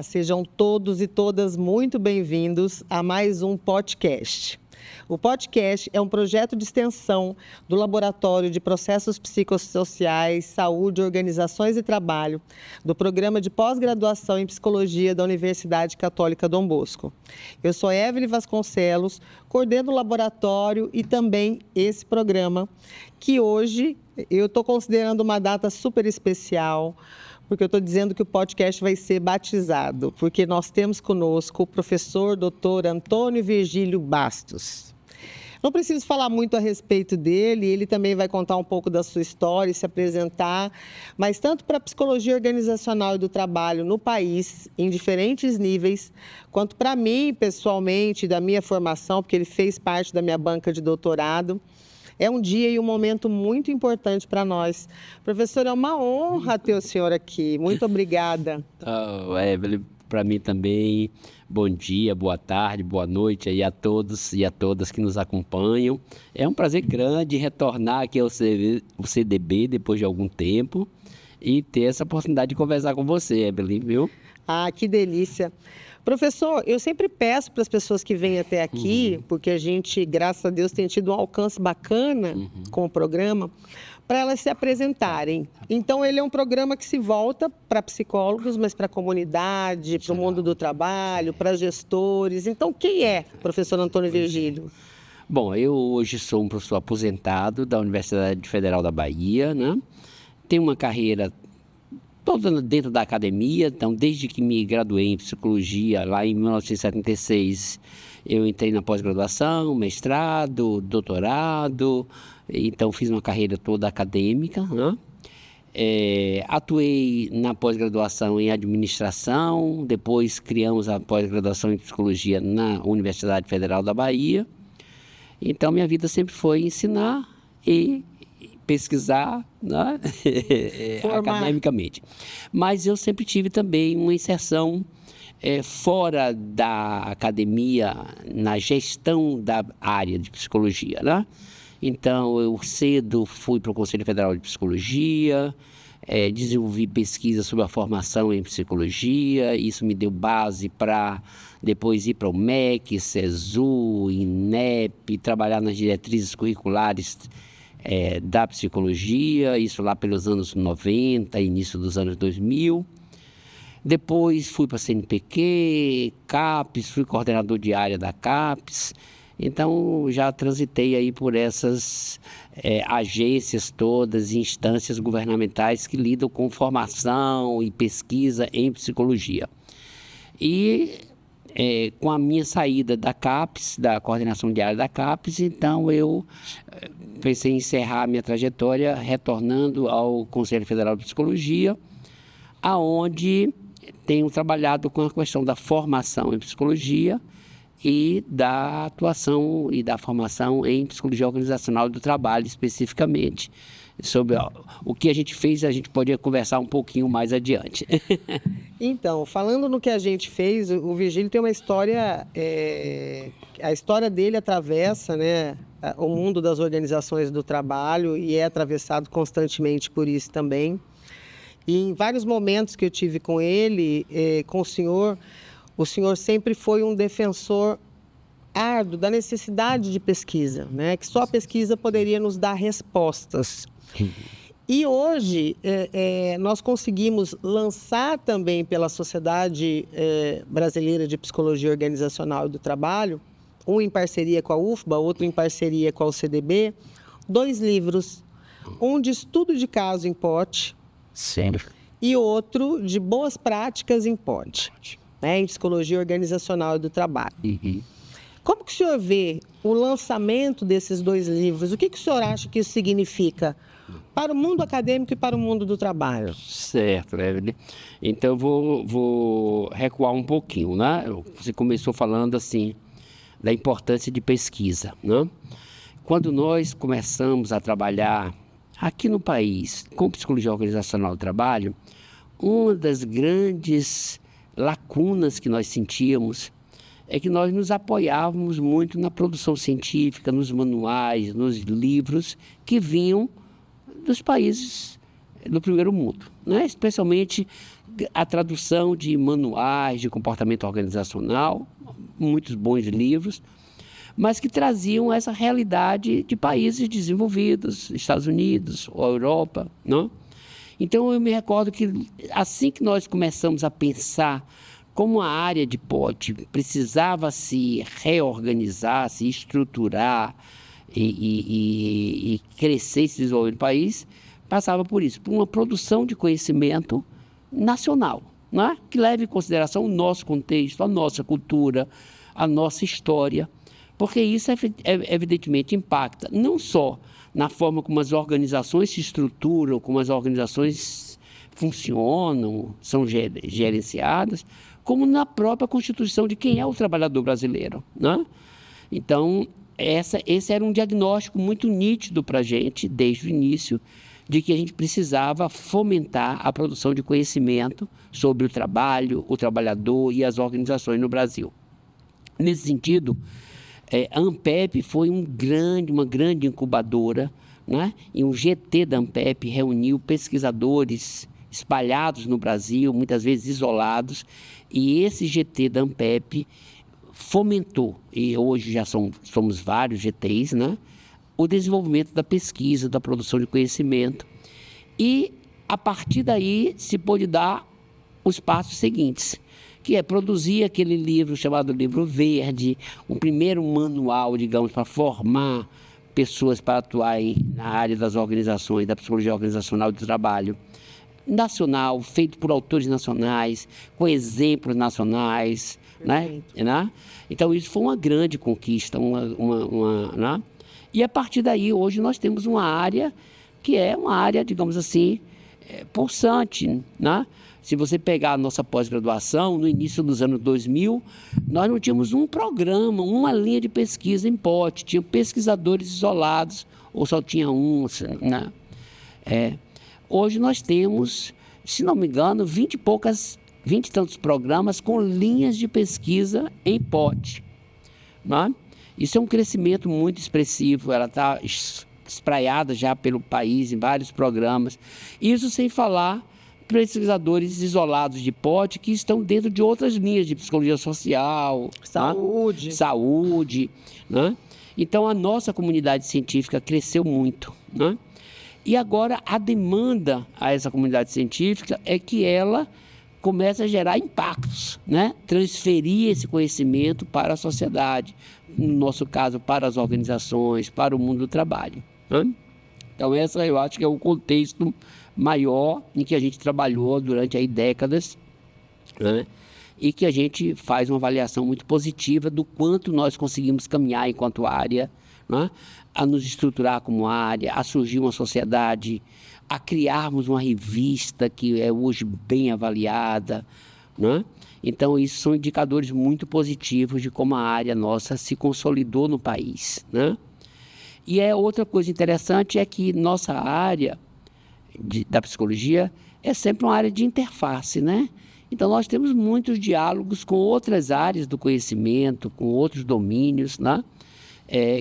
Olá, sejam todos e todas muito bem-vindos a mais um podcast. O podcast é um projeto de extensão do Laboratório de Processos Psicossociais, Saúde, Organizações e Trabalho, do Programa de Pós-Graduação em Psicologia da Universidade Católica Dom Bosco. Eu sou Evelyn Vasconcelos, coordeno o laboratório e também esse programa, que hoje eu estou considerando uma data super especial, porque eu estou dizendo que o podcast vai ser batizado, porque nós temos conosco o professor Dr. Antônio Virgílio Bastos. Não preciso falar muito a respeito dele, ele também vai contar um pouco da sua história e se apresentar, mas tanto para a psicologia organizacional e do trabalho no país, em diferentes níveis, quanto para mim, pessoalmente, da minha formação, porque ele fez parte da minha banca de doutorado. É um dia e um momento muito importante para nós. Professor, é uma honra ter o senhor aqui. Muito obrigada. Evelyn, para mim também, bom dia, boa tarde, boa noite aí a todos e a todas que nos acompanham. É um prazer grande retornar aqui ao CDB depois de algum tempo e ter essa oportunidade de conversar com você, Evelyn, viu? Ah, que delícia. Professor, eu sempre peço para as pessoas que vêm até aqui, porque a gente, graças a Deus, tem tido um alcance bacana com o programa, para elas se apresentarem. Então, ele é um programa que se volta para psicólogos, mas para a comunidade, para o mundo do trabalho, para gestores. Então, quem é o professor Antônio Virgílio? Bom, eu hoje sou um professor aposentado da Universidade Federal da Bahia, né? Tenho uma carreira toda dentro da academia, então desde que me graduei em psicologia lá em 1976, eu entrei na pós-graduação, mestrado, doutorado, então fiz uma carreira toda acadêmica, né? Atuei na pós-graduação em administração, depois criamos a pós-graduação em psicologia na Universidade Federal da Bahia, então minha vida sempre foi ensinar e pesquisar, né? Academicamente. Mas eu sempre tive também uma inserção fora da academia, na gestão da área de psicologia, né? Então, eu cedo fui para o Conselho Federal de Psicologia, desenvolvi pesquisa sobre a formação em psicologia, isso me deu base para depois ir para o MEC, SESU, INEP, trabalhar nas diretrizes curriculares da psicologia, isso lá pelos anos 90, início dos anos 2000. Depois fui para a CNPq, CAPES, fui coordenador de área da CAPES. Então, já transitei aí por essas agências todas, instâncias governamentais que lidam com formação e pesquisa em psicologia. E com a minha saída da CAPES, da coordenação de área da CAPES, então eu pensei em encerrar a minha trajetória retornando ao Conselho Federal de Psicologia, aonde tenho trabalhado com a questão da formação em psicologia e da atuação e da formação em psicologia organizacional do trabalho, especificamente. Sobre o que a gente fez, a gente poderia conversar um pouquinho mais adiante. Então, falando no que a gente fez, o Virgílio tem uma história, a história dele atravessa, né, o mundo das organizações do trabalho e é atravessado constantemente por isso também. E em vários momentos que eu tive com ele, com o senhor sempre foi um defensor árduo da necessidade de pesquisa, né, que só a pesquisa poderia nos dar respostas. E hoje nós conseguimos lançar também pela Sociedade Brasileira de Psicologia Organizacional e do Trabalho, um em parceria com a UFBA, outro em parceria com a UCDB, 2 livros, um de estudo de caso em POT e outro de boas práticas em POT, né, em Psicologia Organizacional e do Trabalho. Como que o senhor vê o lançamento desses 2 livros? O que o senhor acha que isso significa para o mundo acadêmico e para o mundo do trabalho? Certo, Evelyn. Então, eu vou recuar um pouquinho, né? Você começou falando, assim, da importância de pesquisa, né? Quando nós começamos a trabalhar aqui no país com psicologia organizacional do trabalho, uma das grandes lacunas que nós sentíamos é que nós nos apoiávamos muito na produção científica, nos manuais, nos livros que vinham dos países do primeiro mundo, né? Especialmente a tradução de manuais de comportamento organizacional, muitos bons livros, mas que traziam essa realidade de países desenvolvidos, Estados Unidos ou Europa, não? Então, eu me recordo que assim que nós começamos a pensar como a área de POT precisava se reorganizar, se estruturar e crescer e se desenvolver no país, passava por isso, por uma produção de conhecimento nacional, né? Que leve em consideração o nosso contexto, a nossa cultura, a nossa história, porque isso evidentemente impacta não só na forma como as organizações se estruturam, como as organizações funcionam, são gerenciadas, como na própria constituição de quem é o trabalhador brasileiro, né? Então, esse era um diagnóstico muito nítido para a gente, desde o início, de que a gente precisava fomentar a produção de conhecimento sobre o trabalho, o trabalhador e as organizações no Brasil. Nesse sentido, a Ampep foi uma grande incubadora, né? E um GT da Ampep reuniu pesquisadores espalhados no Brasil, muitas vezes isolados, e esse GT da Ampep fomentou, e hoje já somos vários GTs, né? O desenvolvimento da pesquisa, da produção de conhecimento, e a partir daí se pôde dar os passos seguintes, que é produzir aquele livro chamado Livro Verde, um primeiro manual, digamos, para formar pessoas para atuarem na área das organizações, da psicologia organizacional do trabalho, nacional, feito por autores nacionais, com exemplos nacionais, né? Então, isso foi uma grande conquista, né? E a partir daí, hoje, nós temos uma área que é uma área, digamos assim, pulsante, né? Se você pegar a nossa pós-graduação, no início dos anos 2000, nós não tínhamos um programa, uma linha de pesquisa em POT, tinha pesquisadores isolados, ou só tinha um, né? Hoje nós temos, se não me engano, 20 e tantos programas com linhas de pesquisa em POT, né? Isso é um crescimento muito expressivo, ela está espraiada já pelo país em vários programas. Isso sem falar pesquisadores isolados de POT que estão dentro de outras linhas de psicologia social, saúde, né? Então, a nossa comunidade científica cresceu muito, né? E agora a demanda a essa comunidade científica é que ela comece a gerar impactos, né? Transferir esse conhecimento para a sociedade, no nosso caso, para as organizações, para o mundo do trabalho, né? Então, essa eu acho que é o contexto maior em que a gente trabalhou durante aí décadas, né? E que a gente faz uma avaliação muito positiva do quanto nós conseguimos caminhar enquanto área, né? A nos estruturar como área, a surgir uma sociedade, a criarmos uma revista que é hoje bem avaliada, né? Então, isso são indicadores muito positivos de como a área nossa se consolidou no país, né? E outra coisa interessante é que nossa área da psicologia é sempre uma área de interface, né? Então, nós temos muitos diálogos com outras áreas do conhecimento, com outros domínios, né?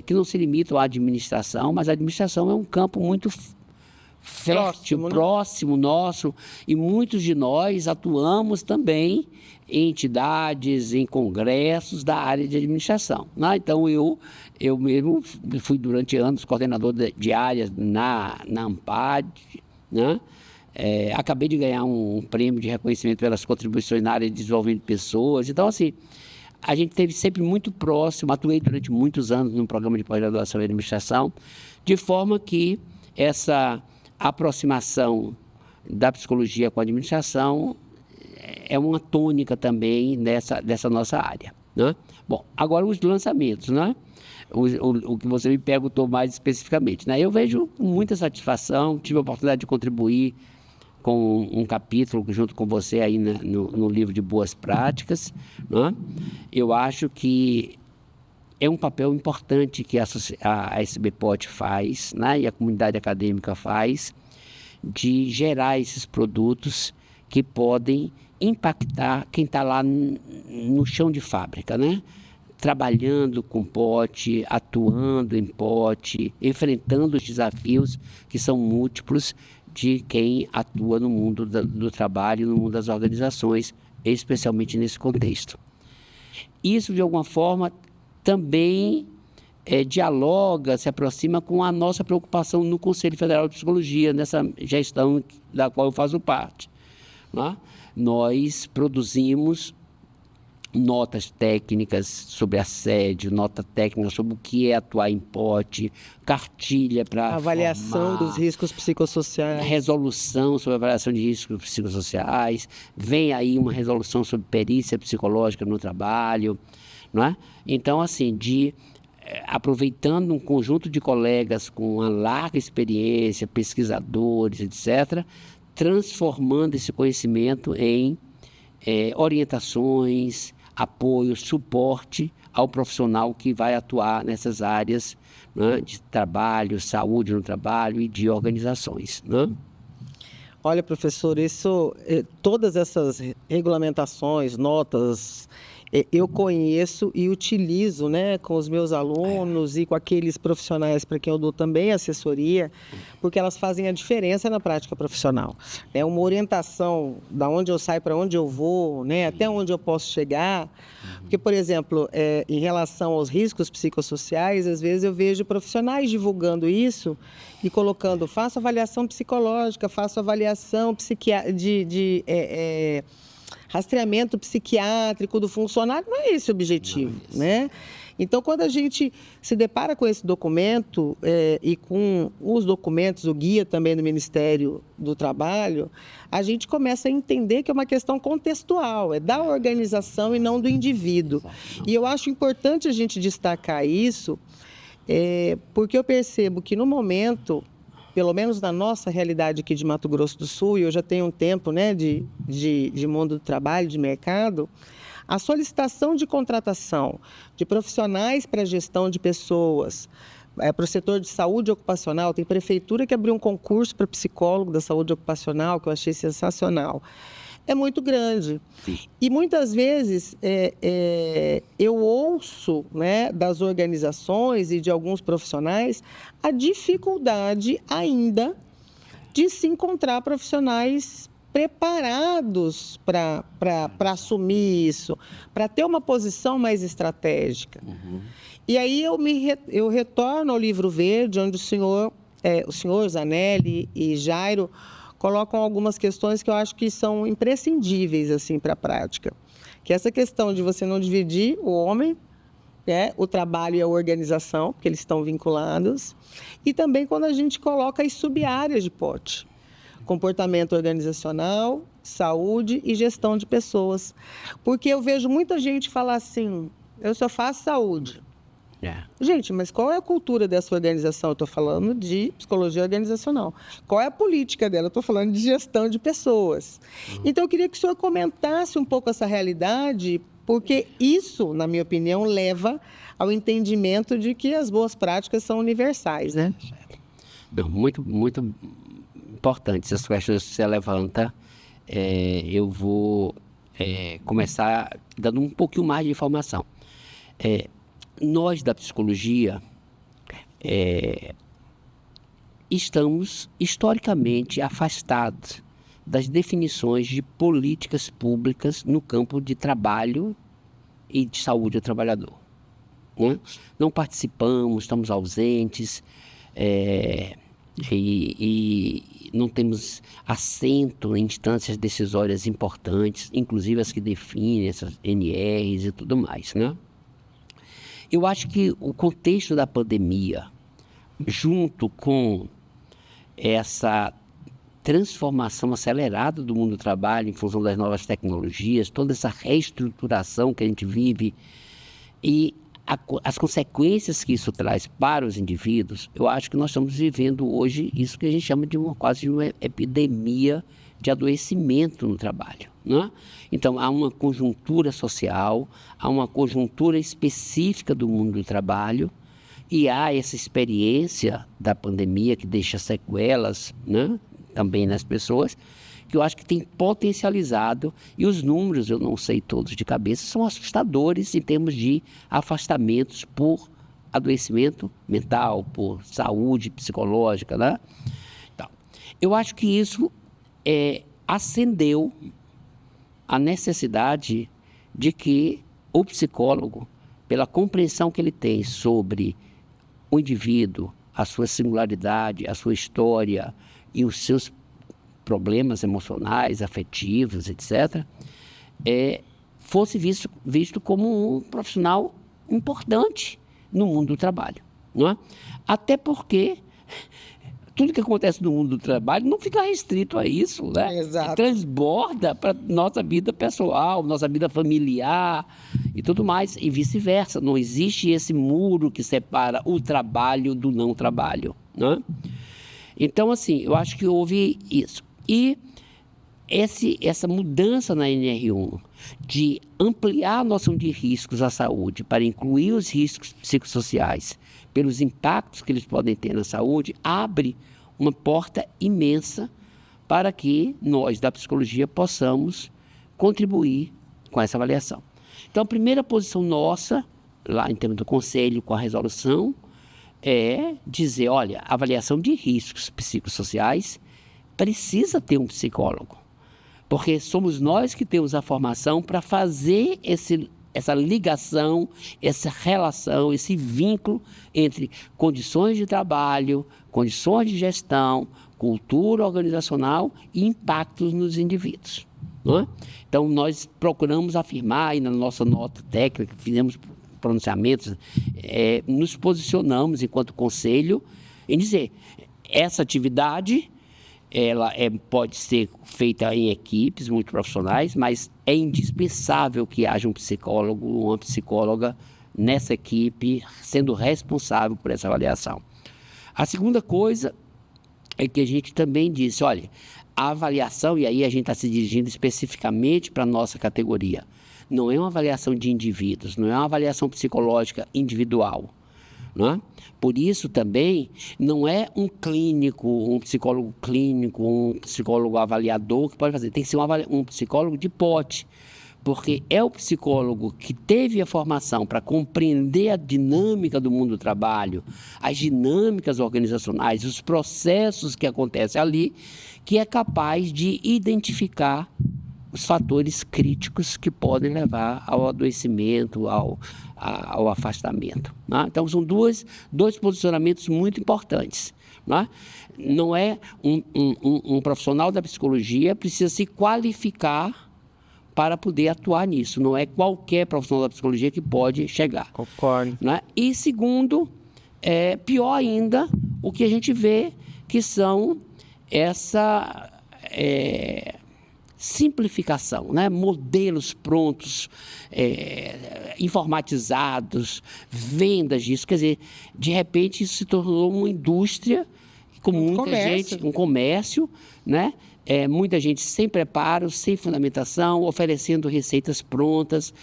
Que não se limitam à administração, mas a administração é um campo muito fértil, próximo nosso, e muitos de nós atuamos também em entidades, em congressos da área de administração, né? Então, eu mesmo fui durante anos coordenador de áreas na AMPAD, né? Acabei de ganhar um prêmio de reconhecimento pelas contribuições na área de desenvolvimento de pessoas. Então, assim, a gente esteve sempre muito próximo, atuei durante muitos anos num programa de pós-graduação em administração, de forma que essa aproximação da psicologia com a administração é uma tônica também dessa nossa área, né? Bom, agora os lançamentos, né? O que você me perguntou mais especificamente, né? Eu vejo com muita satisfação, tive a oportunidade de contribuir com um capítulo junto com você aí no livro de boas práticas, né? Eu acho que é um papel importante que a SBPOT faz, né? E a comunidade acadêmica faz, de gerar esses produtos que podem impactar quem está lá no chão de fábrica, né? Trabalhando com POT, atuando em POT, enfrentando os desafios que são múltiplos de quem atua no mundo do trabalho, no mundo das organizações, especialmente nesse contexto. Isso, de alguma forma, também dialoga, se aproxima com a nossa preocupação no Conselho Federal de Psicologia, nessa gestão da qual eu faço parte. Né? Nós produzimos notas técnicas sobre assédio, nota técnica sobre o que é atuar em pote, cartilha para avaliação dos riscos psicossociais, resolução sobre avaliação de riscos psicossociais, vem aí uma resolução sobre perícia psicológica no trabalho, não é? Então, assim, aproveitando um conjunto de colegas com uma larga experiência, pesquisadores, etc., transformando esse conhecimento em orientações, apoio, suporte ao profissional que vai atuar nessas áreas, né, de trabalho, saúde no trabalho e de organizações. Né? Olha, professor, todas essas regulamentações, notas, eu conheço e utilizo, né, com os meus alunos e com aqueles profissionais para quem eu dou também assessoria, porque elas fazem a diferença na prática profissional. É uma orientação da onde eu saio para onde eu vou, né, até onde eu posso chegar. Porque, por exemplo, em relação aos riscos psicossociais, às vezes eu vejo profissionais divulgando isso e colocando, faço avaliação psicológica, faço avaliação rastreamento psiquiátrico do funcionário, não é esse o objetivo, né? Então, quando a gente se depara com esse documento e com os documentos, o guia também do Ministério do Trabalho, a gente começa a entender que é uma questão contextual, é da organização e não do indivíduo. E eu acho importante a gente destacar isso, porque eu percebo que no momento, pelo menos na nossa realidade aqui de Mato Grosso do Sul, e eu já tenho um tempo, né, de mundo do trabalho, de mercado, a solicitação de contratação de profissionais para a gestão de pessoas, para o setor de saúde ocupacional, tem prefeitura que abriu um concurso para psicólogo da saúde ocupacional, que eu achei sensacional, é muito grande. Sim. E muitas vezes eu ouço, né, das organizações e de alguns profissionais a dificuldade ainda de se encontrar profissionais preparados para assumir isso, para ter uma posição mais estratégica. Uhum. E aí eu retorno ao livro verde, onde o senhor Zanelli e Jairo colocam algumas questões que eu acho que são imprescindíveis assim, para a prática. Que é essa questão de você não dividir o homem, o trabalho e a organização, porque eles estão vinculados. E também quando a gente coloca as sub-áreas de pote. Comportamento organizacional, saúde e gestão de pessoas. Porque eu vejo muita gente falar assim, eu só faço saúde. Gente, mas qual é a cultura dessa organização? Eu estou falando de psicologia organizacional. Qual é a política dela? Eu estou falando de gestão de pessoas. Então, eu queria que o senhor comentasse um pouco essa realidade, porque isso, na minha opinião, leva ao entendimento de que as boas práticas são universais, né? Muito, muito importante essas questões que você levanta. Eu vou começar dando um pouquinho mais de informação. Nós, da psicologia, estamos historicamente afastados das definições de políticas públicas no campo de trabalho e de saúde do trabalhador. Né? Não participamos, estamos ausentes e não temos assento em instâncias decisórias importantes, inclusive as que definem essas NRs e tudo mais, né? Eu acho que o contexto da pandemia, junto com essa transformação acelerada do mundo do trabalho em função das novas tecnologias, toda essa reestruturação que a gente vive e as consequências que isso traz para os indivíduos, eu acho que nós estamos vivendo hoje isso que a gente chama de quase uma epidemia de adoecimento no trabalho. Né? Então, há uma conjuntura social, há uma conjuntura específica do mundo do trabalho e há essa experiência da pandemia que deixa sequelas, né, também nas pessoas, que eu acho que tem potencializado, e os números, eu não sei todos de cabeça, são assustadores em termos de afastamentos por adoecimento mental, por saúde psicológica, né? Então, Eu acho que isso acendeu a necessidade de que o psicólogo, pela compreensão que ele tem sobre o indivíduo, a sua singularidade, a sua história e os seus problemas emocionais, afetivos, etc., fosse visto como um profissional importante no mundo do trabalho, não é? Até porque tudo que acontece no mundo do trabalho não fica restrito a isso, né? Exato. Transborda para nossa vida pessoal, nossa vida familiar e tudo mais, e vice-versa. Não existe esse muro que separa o trabalho do não trabalho, né? Então, assim, eu acho que houve isso. E essa mudança na NR1 de ampliar a noção de riscos à saúde para incluir os riscos psicossociais pelos impactos que eles podem ter na saúde, abre uma porta imensa para que nós, da psicologia, possamos contribuir com essa avaliação. Então, a primeira posição nossa, lá em termos do conselho, com a resolução, é dizer, olha, a avaliação de riscos psicossociais precisa ter um psicólogo, porque somos nós que temos a formação para fazer essa ligação, essa relação, esse vínculo entre condições de trabalho, condições de gestão, cultura organizacional e impactos nos indivíduos, não é? Então, nós procuramos afirmar, e na nossa nota técnica, fizemos pronunciamentos, nos posicionamos enquanto conselho em dizer, essa atividade ela pode ser feita em equipes muito profissionais, mas é indispensável que haja um psicólogo ou uma psicóloga nessa equipe, sendo responsável por essa avaliação. A segunda coisa é que a gente também disse, olha, a avaliação, e aí a gente está se dirigindo especificamente para a nossa categoria, não é uma avaliação de indivíduos, não é uma avaliação psicológica individual. Não é? Por isso também não é um clínico, um psicólogo clínico, um psicólogo avaliador que pode fazer, tem que ser um psicólogo de pote, porque é o psicólogo que teve a formação para compreender a dinâmica do mundo do trabalho, as dinâmicas organizacionais, os processos que acontecem ali, que é capaz de identificar os fatores críticos que podem levar ao adoecimento, ao afastamento, né? Então, são dois posicionamentos muito importantes, né? Não é um profissional da psicologia precisa se qualificar para poder atuar nisso. Não é qualquer profissional da psicologia que pode chegar. Concordo. Né? E segundo, pior ainda, o que a gente vê que são essa simplificação, né? Modelos prontos, informatizados, vendas disso. Quer dizer, de repente isso se tornou uma indústria com muita gente, um comércio, né? Muita gente sem preparo, sem fundamentação, oferecendo receitas prontas,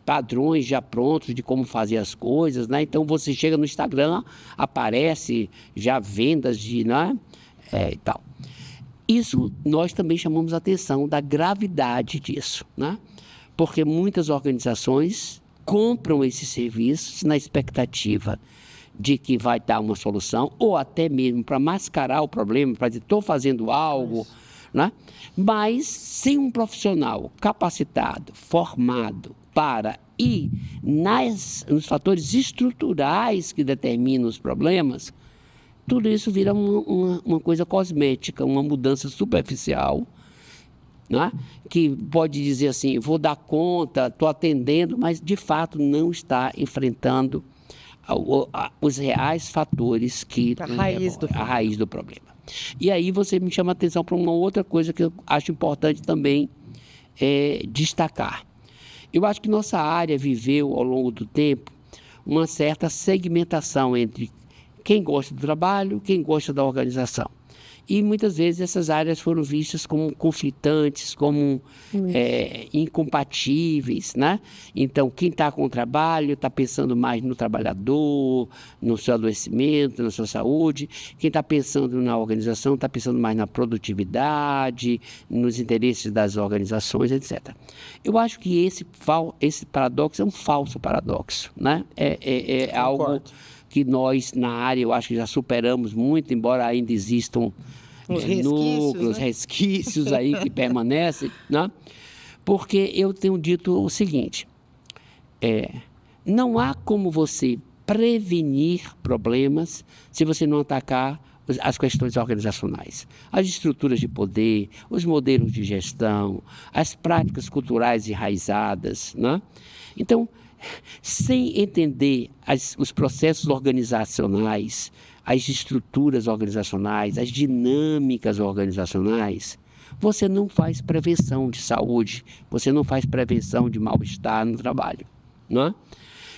padrões já prontos de como fazer as coisas, né? Então você chega no Instagram, aparece já vendas de, né? E tal. Isso nós também chamamos a atenção da gravidade disso, né? Porque muitas organizações compram esses serviços na expectativa de que vai dar uma solução, ou até mesmo para mascarar o problema, para dizer, estou fazendo algo, né? Mas sem um profissional capacitado, formado para ir nos fatores estruturais que determinam os problemas, tudo isso vira uma coisa cosmética, uma mudança superficial, né? Que pode dizer assim, vou dar conta, estou atendendo, mas de fato não está enfrentando os reais fatores que a raiz do problema. E aí você me chama a atenção para uma outra coisa que eu acho importante também destacar. Eu acho que nossa área viveu ao longo do tempo uma certa segmentação entre quem gosta do trabalho, quem gosta da organização. E muitas vezes essas áreas foram vistas como conflitantes, como incompatíveis, né? Então, quem está com o trabalho está pensando mais no trabalhador, no seu adoecimento, na sua saúde. Quem está pensando na organização está pensando mais na produtividade, nos interesses das organizações, etc. Eu acho que esse paradoxo é um falso paradoxo, né? É algo que nós, na área, eu acho que já superamos muito, embora ainda existam núcleos, né? resquícios aí que permanecem, né? Porque eu tenho dito o seguinte, não há como você prevenir problemas se você não atacar as questões organizacionais, as estruturas de poder, os modelos de gestão, as práticas culturais enraizadas, né? Então, sem entender os processos organizacionais, as estruturas organizacionais, as dinâmicas organizacionais, você não faz prevenção de saúde, você não faz prevenção de mal-estar no trabalho, não é?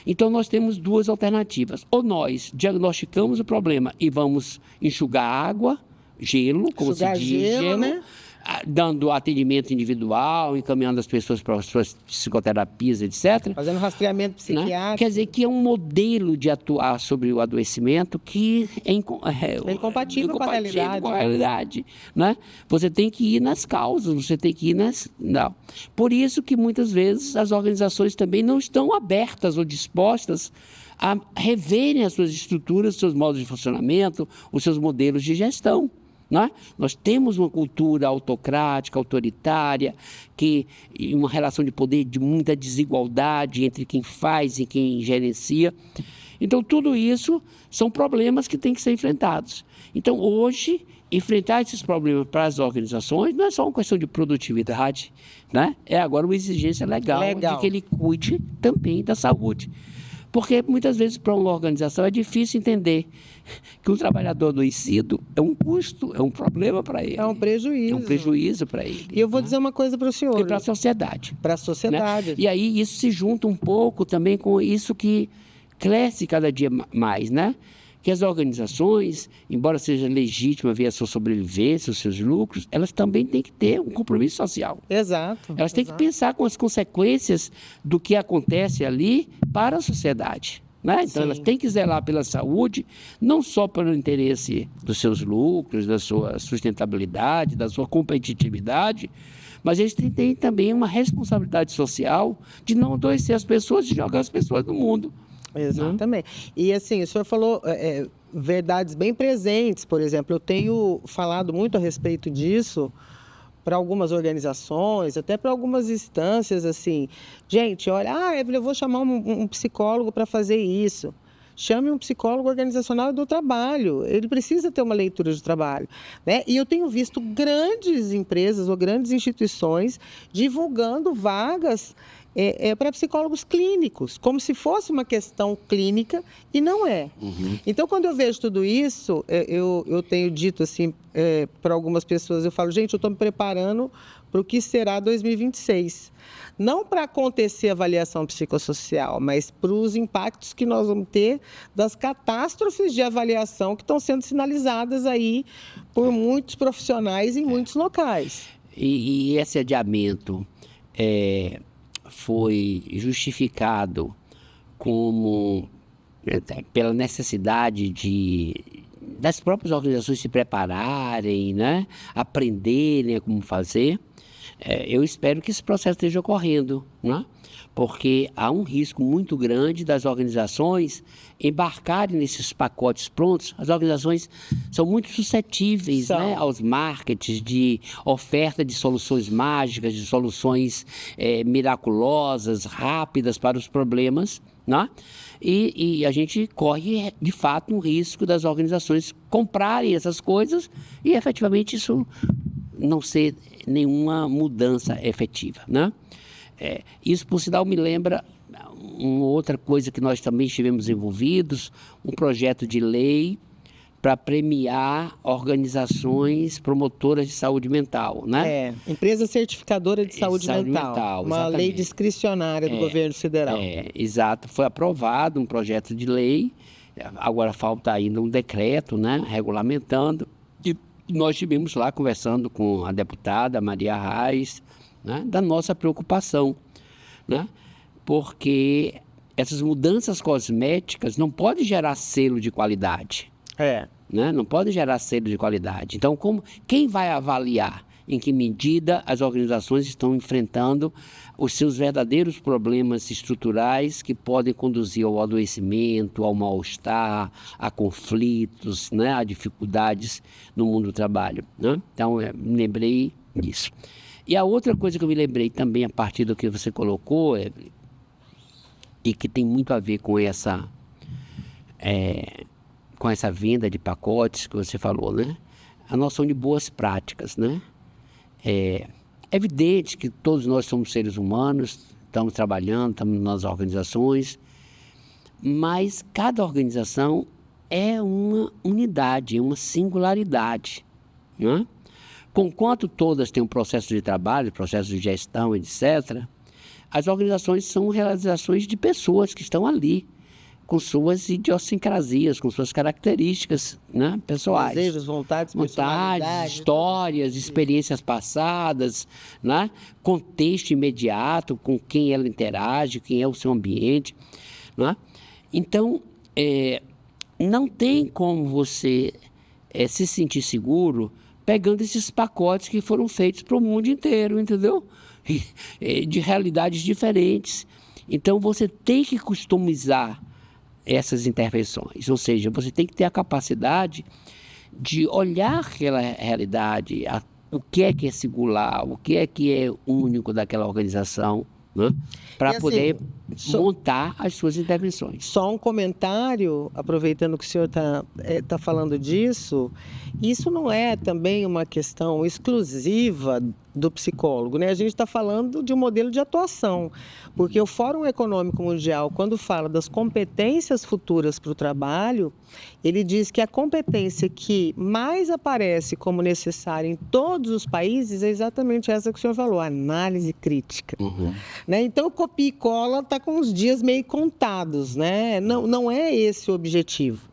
Então, nós temos duas alternativas. Ou nós diagnosticamos o problema e vamos enxugar água, gelo, como enxugar se diz, gelo, né? Dando atendimento individual, encaminhando as pessoas para as suas psicoterapias, etc. Fazendo rastreamento psiquiátrico. Né? Quer dizer, que é um modelo de atuar sobre o adoecimento que é incompatível com a realidade. Né? Você tem que ir nas causas, você tem que ir nas... Não. Por isso que muitas vezes as organizações também não estão abertas ou dispostas a reverem as suas estruturas, os seus modos de funcionamento, os seus modelos de gestão. Né? Nós temos uma cultura autocrática, autoritária, uma relação de poder de muita desigualdade entre quem faz e quem gerencia. Então, tudo isso são problemas que têm que ser enfrentados. Então, hoje, enfrentar esses problemas para as organizações não é só uma questão de produtividade, né? É agora uma exigência legal de que ele cuide também da saúde. Porque muitas vezes para uma organização é difícil entender que um trabalhador adoecido é um custo, é um problema para ele. É um prejuízo. É um prejuízo para ele. E eu vou dizer uma coisa para o senhor. E para a sociedade. Para a sociedade. Né? E aí isso se junta um pouco também com isso que cresce cada dia mais, né? Que as organizações, embora seja legítima ver a sua sobrevivência, os seus lucros, elas também têm que ter um compromisso social. Exato. Elas têm que pensar com as consequências do que acontece ali para a sociedade. Né? Então, elas têm que zelar pela saúde, não só pelo interesse dos seus lucros, da sua sustentabilidade, da sua competitividade, mas eles têm também uma responsabilidade social de não adoecer as pessoas e jogar as pessoas no mundo. Exatamente. E assim, o senhor falou verdades bem presentes, por exemplo, eu tenho falado muito a respeito disso para algumas organizações, até para algumas instâncias, assim, gente, olha, Evelyn, eu vou chamar um psicólogo para fazer isso. Chame um psicólogo organizacional do trabalho, ele precisa ter uma leitura de trabalho, né? E eu tenho visto grandes empresas ou grandes instituições divulgando vagas para psicólogos clínicos, como se fosse uma questão clínica, e não é. Uhum. Então, quando eu vejo tudo isso, eu tenho dito assim para algumas pessoas, eu falo, gente, eu estou me preparando para o que será 2026. Não para acontecer a avaliação psicossocial, mas para os impactos que nós vamos ter das catástrofes de avaliação que estão sendo sinalizadas aí por muitos profissionais em muitos locais. E esse adiamento foi justificado pela necessidade das próprias organizações se prepararem, né? Aprenderem como fazer. Eu espero que esse processo esteja ocorrendo, né? Porque há um risco muito grande das organizações embarcarem nesses pacotes prontos. As organizações são muito suscetíveis, né, aos marketings de oferta de soluções mágicas, de soluções miraculosas, rápidas para os problemas, né? E a gente corre, de fato, um risco das organizações comprarem essas coisas e, efetivamente, isso não ser nenhuma mudança efetiva, né? Isso, por sinal, me lembra uma outra coisa que nós também estivemos envolvidos, um projeto de lei para premiar organizações promotoras de saúde mental, né? Empresa certificadora de saúde mental, uma exatamente. Lei discricionária do governo federal. Exato, foi aprovado um projeto de lei, agora falta ainda um decreto, né, regulamentando, e nós estivemos lá conversando com a deputada Maria Reis, né, da nossa preocupação, né, porque essas mudanças cosméticas não podem gerar selo de qualidade. Né? Não pode gerar selo de qualidade. Então, quem vai avaliar em que medida as organizações estão enfrentando os seus verdadeiros problemas estruturais que podem conduzir ao adoecimento, ao mal-estar, a conflitos, né, a dificuldades no mundo do trabalho, né? Então, eu me lembrei disso. E a outra coisa que eu me lembrei também a partir do que você colocou, Evelyn, e que tem muito a ver com essa venda de pacotes que você falou, né? A noção de boas práticas, né? É evidente que todos nós somos seres humanos, estamos trabalhando, estamos nas organizações, mas cada organização é uma unidade, é uma singularidade, né? Conquanto todas têm um processo de trabalho, processo de gestão, etc., as organizações são realizações de pessoas que estão ali, com suas idiosincrasias, com suas características, né, pessoais. Desejos, vontades, personalidades, histórias, experiências passadas, né, contexto imediato, com quem ela interage, quem é o seu ambiente, né? Então, não tem como você se sentir seguro pegando esses pacotes que foram feitos para o mundo inteiro, entendeu? De realidades diferentes. Então, você tem que customizar essas intervenções, ou seja, você tem que ter a capacidade de olhar aquela realidade, o que é singular, o que é único daquela organização, né? Para assim, poder montar as suas intervenções. Só um comentário, aproveitando que o senhor tá falando disso, isso não é também uma questão exclusiva do psicólogo, né? A gente está falando de um modelo de atuação, porque o Fórum Econômico Mundial, quando fala das competências futuras para o trabalho, ele diz que a competência que mais aparece como necessária em todos os países é exatamente essa que o senhor falou, a análise crítica. Né? Então, copia e cola está com os dias meio contados, né? Não é esse o objetivo.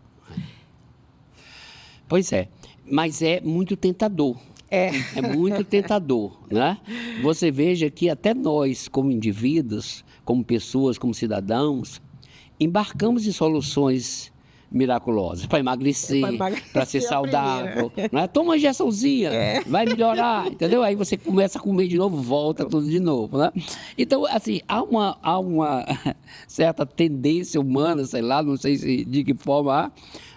Pois é, mas é muito tentador. É muito tentador, né? Você veja que até nós, como indivíduos, como pessoas, como cidadãos, embarcamos em soluções miraculosas para emagrecer, para ser saudável, né? Toma uma injeçãozinha, vai melhorar, entendeu? Aí você começa a comer de novo, volta tudo de novo, né? Então, assim, há uma certa tendência humana, sei lá, não sei de que forma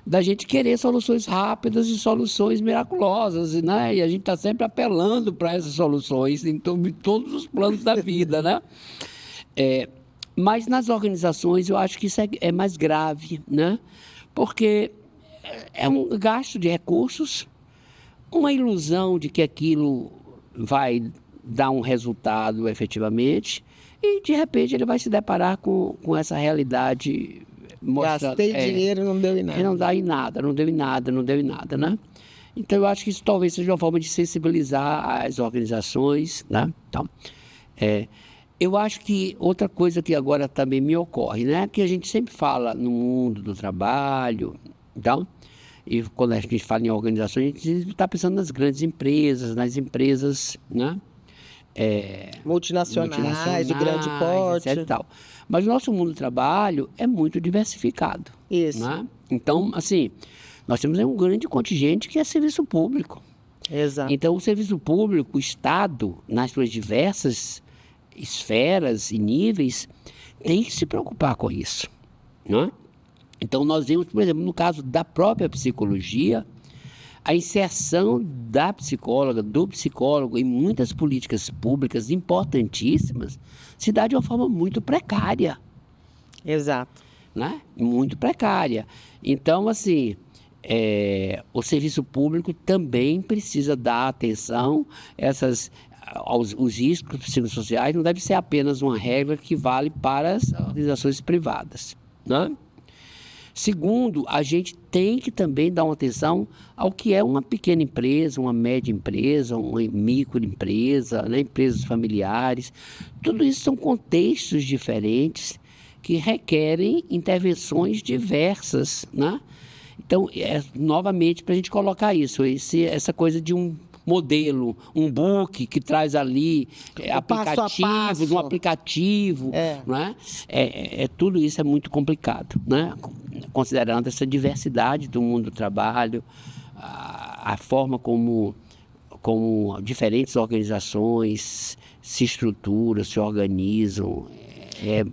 da gente querer soluções rápidas e soluções miraculosas, né? E a gente está sempre apelando para essas soluções em todos os planos da vida, né? Mas nas organizações eu acho que isso é mais grave, né? Porque é um gasto de recursos, uma ilusão de que aquilo vai dar um resultado efetivamente e, de repente, ele vai se deparar com essa realidade mostrando... Gastei dinheiro, não deu em nada. Não deu em nada, né? Então, eu acho que isso talvez seja uma forma de sensibilizar as organizações, né? Então, eu acho que outra coisa que agora também me ocorre, né? Que a gente sempre fala no mundo do trabalho, então, e quando a gente fala em organizações, a gente está pensando nas grandes empresas, nas empresas, né? Multinacionais, de grande porte. Etc, e tal. Mas o nosso mundo do trabalho é muito diversificado. Isso. Né? Então, assim, nós temos um grande contingente que é serviço público. Exato. Então, o serviço público, o Estado, nas suas diversas esferas e níveis, tem que se preocupar com isso. Né? Então, nós vemos, por exemplo, no caso da própria psicologia, a inserção da psicóloga, do psicólogo em muitas políticas públicas importantíssimas se dá de uma forma muito precária. Exato. Né? Muito precária. Então, assim, o serviço público também precisa dar atenção aos riscos psicossociais, não deve ser apenas uma regra que vale para as organizações privadas. Né? Segundo, a gente tem que também dar uma atenção ao que é uma pequena empresa, uma média empresa, uma microempresa, né? Empresas familiares. Tudo isso são contextos diferentes que requerem intervenções diversas, né? Então, novamente, para a gente colocar isso, essa coisa de um modelo, um book que traz ali aplicativos, um aplicativo, né? Tudo isso é muito complicado, né? Considerando essa diversidade do mundo do trabalho, a forma como como diferentes organizações se estruturam, se organizam.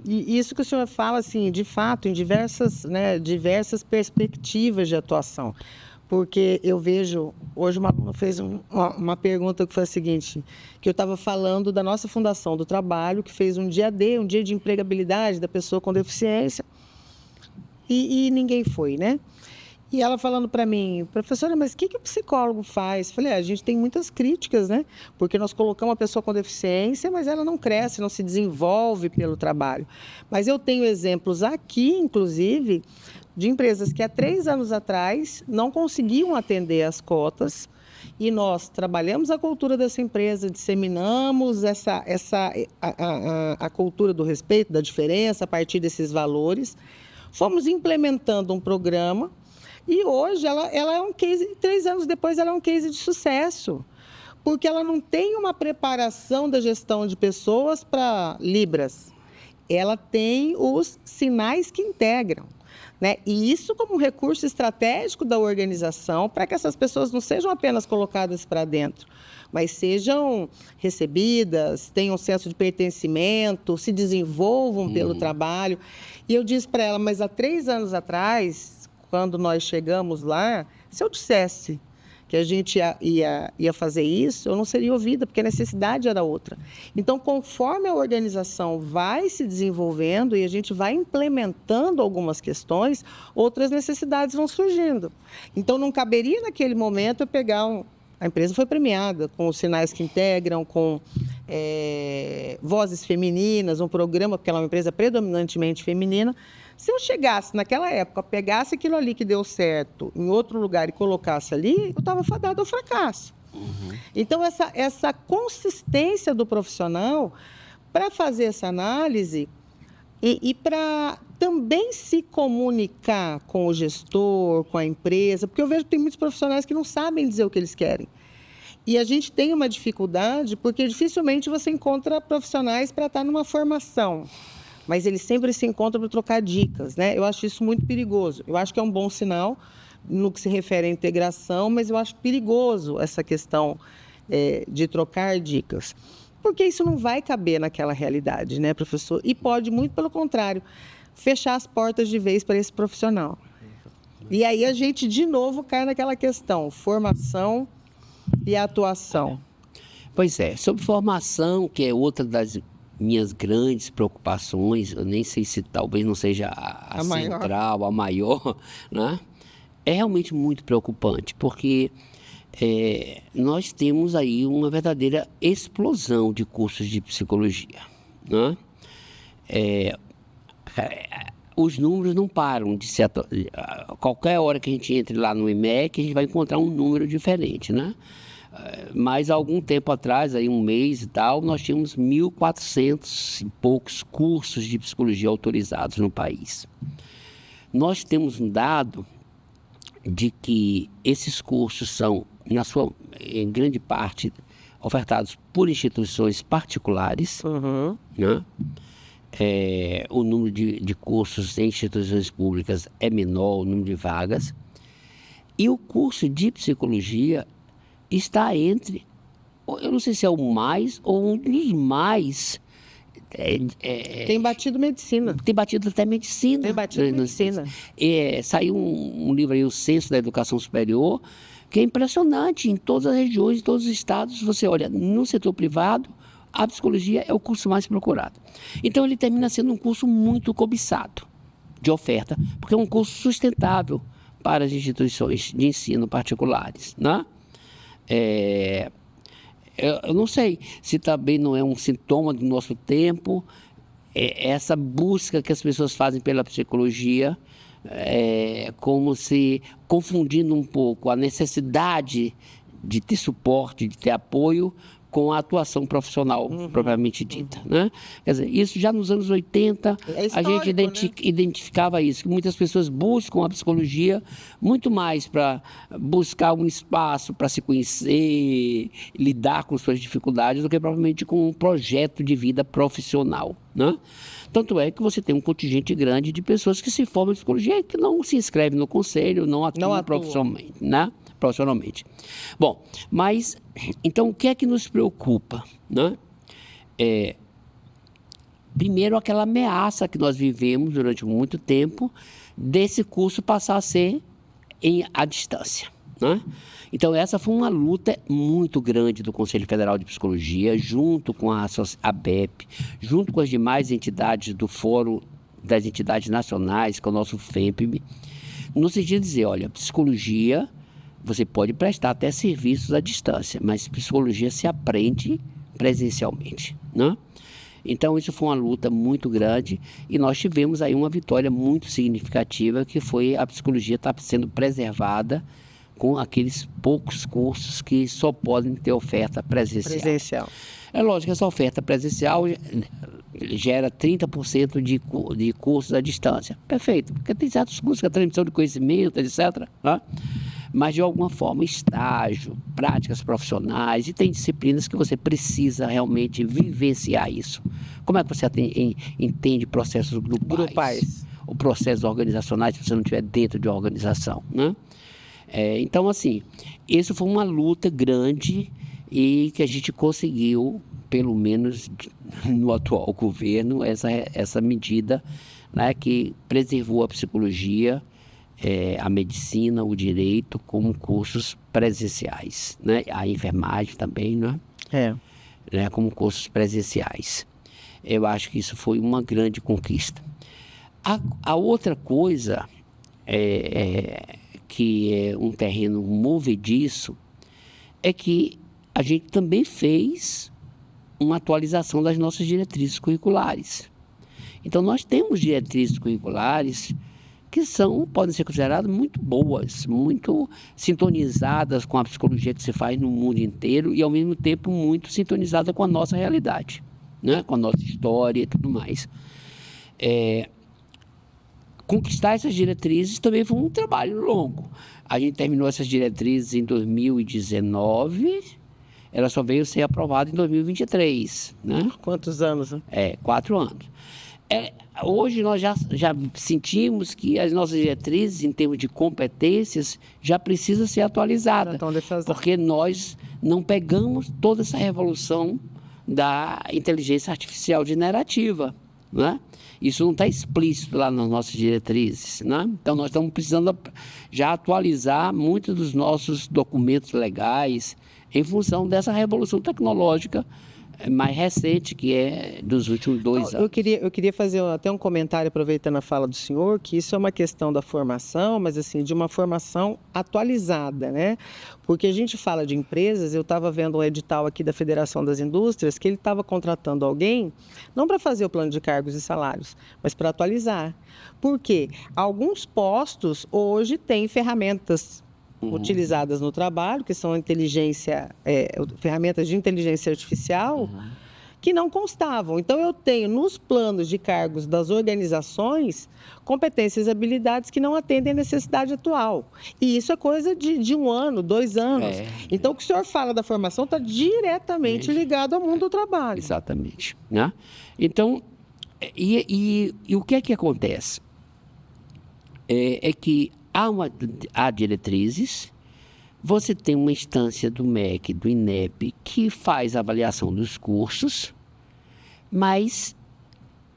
E isso que o senhor fala, assim, de fato, em diversas perspectivas de atuação. Porque eu vejo, hoje uma aluna fez uma pergunta que foi a seguinte, que eu estava falando da nossa Fundação do Trabalho, que fez um dia de empregabilidade da pessoa com deficiência, e ninguém foi, né? E ela falando para mim, professora, mas o que o psicólogo faz? Falei, a gente tem muitas críticas, né? Porque nós colocamos uma pessoa com deficiência, mas ela não cresce, não se desenvolve pelo trabalho. Mas eu tenho exemplos aqui, inclusive, de empresas que há 3 anos atrás não conseguiam atender as cotas e nós trabalhamos a cultura dessa empresa, disseminamos a cultura do respeito, da diferença a partir desses valores, fomos implementando um programa. E hoje ela é um case, 3 anos depois ela é um case de sucesso, porque ela não tem uma preparação da gestão de pessoas para Libras, ela tem os sinais que integram, né? E isso como um recurso estratégico da organização para que essas pessoas não sejam apenas colocadas para dentro, mas sejam recebidas, tenham um senso de pertencimento, se desenvolvam pelo trabalho. E eu disse para ela, mas há 3 anos atrás, quando nós chegamos lá, se eu dissesse que a gente ia fazer isso, eu não seria ouvida, porque a necessidade era outra. Então, conforme a organização vai se desenvolvendo e a gente vai implementando algumas questões, outras necessidades vão surgindo. Então, não caberia naquele momento eu pegar A empresa foi premiada com os sinais que integram, com vozes femininas, um programa, porque ela é uma empresa predominantemente feminina. Se eu chegasse naquela época, pegasse aquilo ali que deu certo em outro lugar e colocasse ali, eu estava fadada ao fracasso. Uhum. Então, essa consistência do profissional para fazer essa análise e para também se comunicar com o gestor, com a empresa, porque eu vejo que tem muitos profissionais que não sabem dizer o que eles querem. E a gente tem uma dificuldade porque dificilmente você encontra profissionais para estar numa formação, mas eles sempre se encontram para trocar dicas, né? Eu acho isso muito perigoso. Eu acho que é um bom sinal no que se refere à integração, mas eu acho perigoso essa questão de trocar dicas, porque isso não vai caber naquela realidade, né, professor? E pode, muito pelo contrário, fechar as portas de vez para esse profissional. E aí a gente, de novo, cai naquela questão, formação e atuação. Pois é, sobre formação, que é outra das minhas grandes preocupações, eu nem sei se talvez não seja a central, a maior, né? É realmente muito preocupante, porque nós temos aí uma verdadeira explosão de cursos de psicologia, né? Os números não param de ser qualquer hora que a gente entre lá no IMEC, a gente vai encontrar um número diferente, né? Mas há algum tempo atrás, aí um mês e tal, nós tínhamos 1.400 e poucos cursos de psicologia autorizados no país. Nós temos um dado de que esses cursos são, em grande parte, ofertados por instituições particulares, uhum, né? O número de cursos em instituições públicas é menor, o número de vagas. E o curso de psicologia está entre, eu não sei se é o mais ou um dos mais... tem batido medicina. Tem batido até medicina. Tem batido medicina. Saiu um livro aí, o Censo da Educação Superior, que é impressionante. Em todas as regiões, em todos os estados, você olha, no setor privado, a psicologia é o curso mais procurado. Então, ele termina sendo um curso muito cobiçado de oferta, porque é um curso sustentável para as instituições de ensino particulares, né? Eu não sei se também não é um sintoma do nosso tempo, essa busca que as pessoas fazem pela psicologia, como se confundindo um pouco a necessidade de ter suporte, de ter apoio, com a atuação profissional, uhum, propriamente dita, né? Quer dizer, isso já nos anos 80, a gente identificava isso, que muitas pessoas buscam a psicologia muito mais para buscar um espaço para se conhecer, lidar com suas dificuldades, do que propriamente com um projeto de vida profissional, né? Tanto é que você tem um contingente grande de pessoas que se formam em psicologia e que não se inscrevem no conselho, não atuam profissionalmente, né? profissionalmente. Bom, mas, então, o que é que nos preocupa, né? Primeiro, aquela ameaça que nós vivemos durante muito tempo desse curso passar a ser à distância, né? Então, essa foi uma luta muito grande do Conselho Federal de Psicologia, junto com a ABEP, junto com as demais entidades do Fórum das Entidades Nacionais, que é o nosso FEMPB, no sentido de dizer, olha, psicologia, você pode prestar até serviços à distância, mas psicologia se aprende presencialmente, né? Então, isso foi uma luta muito grande e nós tivemos aí uma vitória muito significativa, que foi a psicologia estar sendo preservada com aqueles poucos cursos que só podem ter oferta presencial. É lógico que essa oferta presencial gera 30% de cursos à distância. Perfeito, porque tem certos cursos que é transmissão de conhecimento, etc., né? Mas, de alguma forma, estágio, práticas profissionais, e tem disciplinas que você precisa realmente vivenciar isso. Como é que você entende processos grupais? Ou processos organizacionais, se você não estiver dentro de uma organização, né? Então, assim, isso foi uma luta grande e que a gente conseguiu, pelo menos no atual governo, essa medida, né, que preservou a psicologia, a medicina, o direito, como cursos presenciais, né? A enfermagem também, né? Né, como cursos presenciais. Eu acho que isso foi uma grande conquista. A outra coisa que é um terreno movediço é que a gente também fez uma atualização das nossas diretrizes curriculares. Então, nós temos diretrizes curriculares que podem ser consideradas muito boas, muito sintonizadas com a psicologia que se faz no mundo inteiro e, ao mesmo tempo, muito sintonizada com a nossa realidade, né? Com a nossa história e tudo mais. Conquistar essas diretrizes também foi um trabalho longo. A gente terminou essas diretrizes em 2019, ela só veio ser aprovada em 2023, né? Quantos anos, né? 4 anos. Hoje nós já sentimos que as nossas diretrizes, em termos de competências, já precisam ser atualizadas, porque nós não pegamos toda essa revolução da inteligência artificial generativa, né? Isso não está explícito lá nas nossas diretrizes, né? Então, nós estamos precisando já atualizar muitos dos nossos documentos legais em função dessa revolução tecnológica mais recente, que é dos últimos 2 anos. Eu queria fazer até um comentário, aproveitando a fala do senhor, que isso é uma questão da formação, mas assim, de uma formação atualizada, né? Porque a gente fala de empresas, eu estava vendo um edital aqui da Federação das Indústrias, que ele estava contratando alguém, não para fazer o plano de cargos e salários, mas para atualizar. Por quê? Alguns postos hoje têm ferramentas utilizadas no trabalho, que são ferramentas de inteligência artificial, que não constavam. Então, eu tenho nos planos de cargos das organizações competências e habilidades que não atendem à necessidade atual. E isso é coisa de 1 ano, 2 anos. Então, o que o senhor fala da formação está diretamente ligado ao mundo do trabalho. Exatamente, né? Então, e o que é que acontece? É que há diretrizes, você tem uma instância do MEC, do INEP, que faz a avaliação dos cursos, mas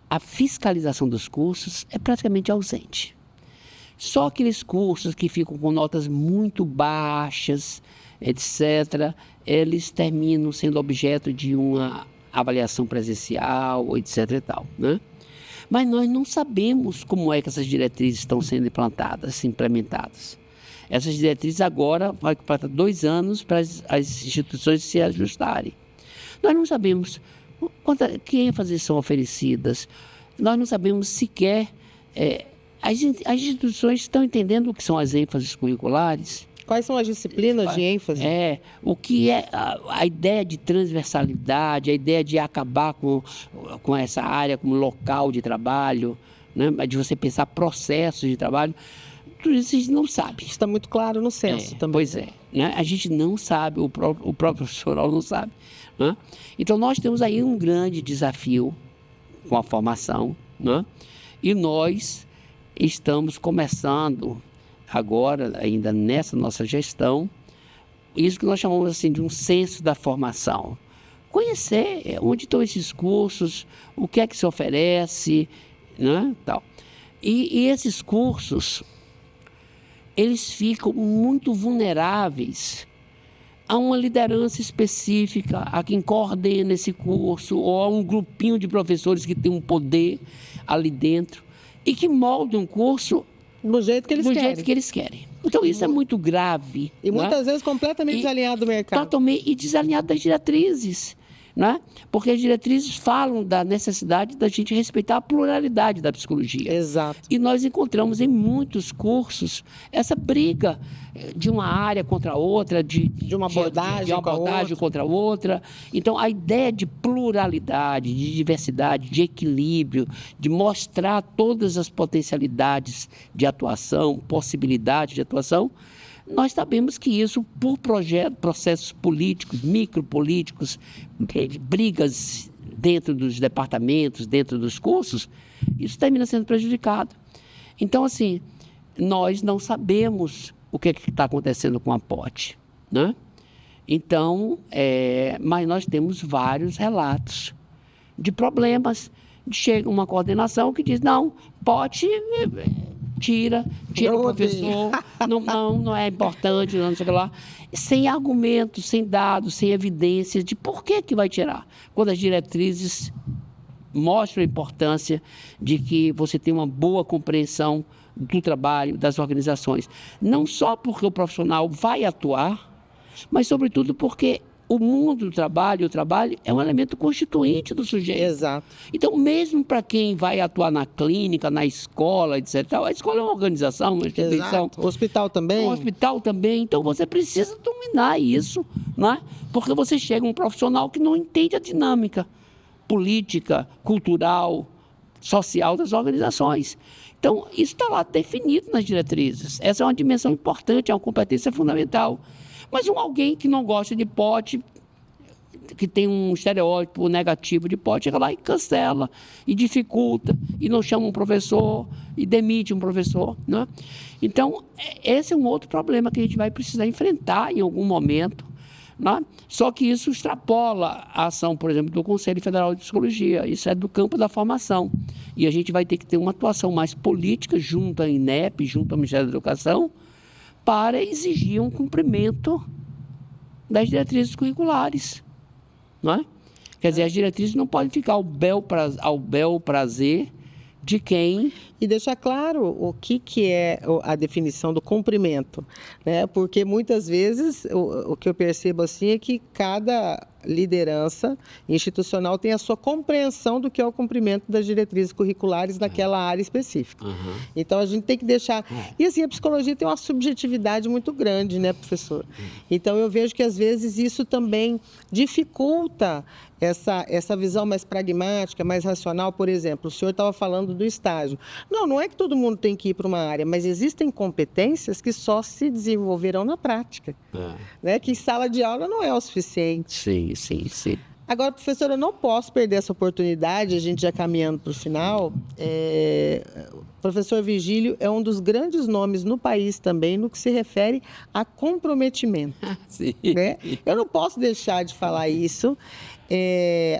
a fiscalização dos cursos é praticamente ausente. Só aqueles cursos que ficam com notas muito baixas, etc., eles terminam sendo objeto de uma avaliação presencial, etc. e tal, né? Mas nós não sabemos como é que essas diretrizes estão sendo implementadas. Essas diretrizes agora vai para 2 anos para as instituições se ajustarem. Nós não sabemos que ênfases são oferecidas, nós não sabemos sequer... as instituições estão entendendo o que são as ênfases curriculares? Quais são as disciplinas de ênfase? O que é a ideia de transversalidade, a ideia de acabar com essa área como local de trabalho, né? De você pensar processos de trabalho, tudo isso a gente não sabe. Isso está muito claro no censo também. Pois é, né? A gente não sabe, o próprio profissional não sabe, né? Então, nós temos aí um grande desafio com a formação, né? E nós estamos começando agora, ainda nessa nossa gestão, isso que nós chamamos assim de um censo da formação. Conhecer onde estão esses cursos, o que é que se oferece, né? Tal. E esses cursos, eles ficam muito vulneráveis a uma liderança específica, a quem coordena esse curso, ou a um grupinho de professores que tem um poder ali dentro e que moldam um curso do jeito que eles querem. Então isso é muito grave. E muitas vezes completamente desalinhado do mercado. Totalmente, e desalinhado das diretrizes. Né? Porque as diretrizes falam da necessidade da gente respeitar a pluralidade da psicologia. Exato. E nós encontramos em muitos cursos essa briga de uma área contra a outra, de uma abordagem contra outra. Então, a ideia de pluralidade, de diversidade, de equilíbrio, de mostrar todas as potencialidades de atuação, possibilidades de atuação, nós sabemos que isso, por processos políticos, micropolíticos, brigas dentro dos departamentos, dentro dos cursos, isso termina sendo prejudicado. Então, assim, nós não sabemos o que está acontecendo com a POT, né? Então, mas nós temos vários relatos de problemas. Chega uma coordenação que diz, não, POT... Tira o professor, não é importante, não sei o que lá, sem argumentos, sem dados, sem evidências de por que vai tirar. Quando as diretrizes mostram a importância de que você tenha uma boa compreensão do trabalho, das organizações, não só porque o profissional vai atuar, mas sobretudo porque o mundo do trabalho, o trabalho é um elemento constituinte do sujeito. Exato. Então, mesmo para quem vai atuar na clínica, na escola, etc., a escola é uma organização, uma instituição. Exato. O hospital também. O hospital também. Então, você precisa dominar isso, né? Porque você chega um profissional que não entende a dinâmica política, cultural, social das organizações. Então, isso está lá definido nas diretrizes. Essa é uma dimensão importante, é uma competência fundamental. Mas alguém que não gosta de POT, que tem um estereótipo negativo de POT, chega lá e cancela, e dificulta, e não chama um professor, e demite um professor, né? Então, esse é um outro problema que a gente vai precisar enfrentar em algum momento, né? Só que isso extrapola a ação, por exemplo, do Conselho Federal de Psicologia. Isso é do campo da formação. E a gente vai ter que ter uma atuação mais política junto à INEP, junto ao Ministério da Educação, para exigir um cumprimento das diretrizes curriculares, não é? Quer dizer, as diretrizes não podem ficar ao bel prazer de quem... E deixar claro o que é a definição do cumprimento, né? Porque muitas vezes o que eu percebo assim é que cada liderança institucional tem a sua compreensão do que é o cumprimento das diretrizes curriculares naquela área específica. Uhum. Então, a gente tem que deixar... E assim, a psicologia tem uma subjetividade muito grande, né, professor? Então, eu vejo que às vezes isso também dificulta essa visão mais pragmática, mais racional. Por exemplo, o senhor estava falando do estágio. Não é que todo mundo tem que ir para uma área, mas existem competências que só se desenvolverão na prática. Né? Que sala de aula não é o suficiente. Sim. Agora, professora, eu não posso perder essa oportunidade, a gente já caminhando para o final. O professor Virgílio é um dos grandes nomes no país também no que se refere a comprometimento. Sim. Né? Eu não posso deixar de falar isso.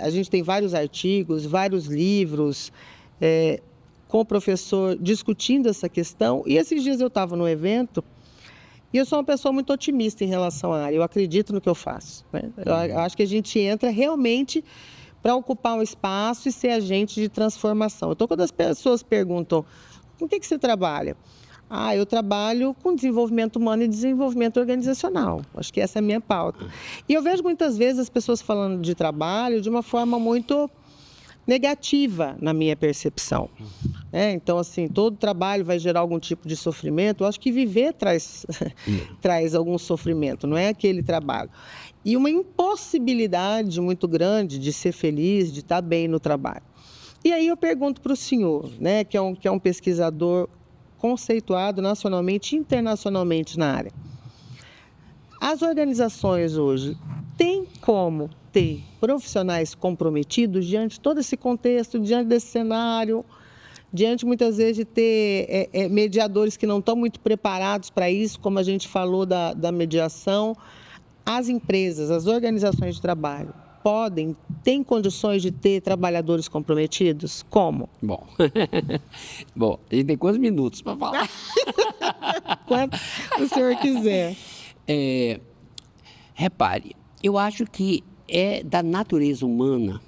A gente tem vários artigos, vários livros com o professor discutindo essa questão. E esses dias eu estava no evento e eu sou uma pessoa muito otimista em relação à área. Eu acredito no que eu faço. Né? Eu acho que a gente entra realmente para ocupar um espaço e ser agente de transformação. Então, quando as pessoas perguntam, com o que você trabalha? Eu trabalho com desenvolvimento humano e desenvolvimento organizacional. Acho que essa é a minha pauta. E eu vejo muitas vezes as pessoas falando de trabalho de uma forma muito negativa, na minha percepção. Então, assim, todo trabalho vai gerar algum tipo de sofrimento. Eu acho que viver traz algum sofrimento, não é aquele trabalho. E uma impossibilidade muito grande de ser feliz, de estar bem no trabalho. E aí eu pergunto para o senhor, né, que é um pesquisador conceituado nacionalmente e internacionalmente na área. As organizações hoje têm como ter profissionais comprometidos diante de todo esse contexto, diante desse cenário diante muitas vezes de ter mediadores que não estão muito preparados para isso, como a gente falou da mediação, as empresas, as organizações de trabalho, têm condições de ter trabalhadores comprometidos? Como? Bom, a gente tem quantos minutos para falar? Quanto o senhor quiser. Repare, eu acho que é da natureza humana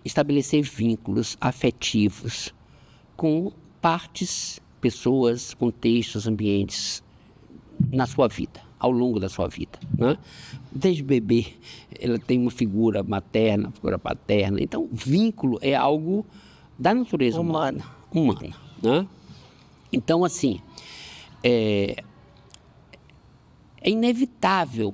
estabelecer vínculos afetivos com partes, pessoas, contextos, ambientes na sua vida, ao longo da sua vida, né? Desde bebê, ela tem uma figura materna, figura paterna. Então, vínculo é algo da natureza humana, né? Então, assim, é inevitável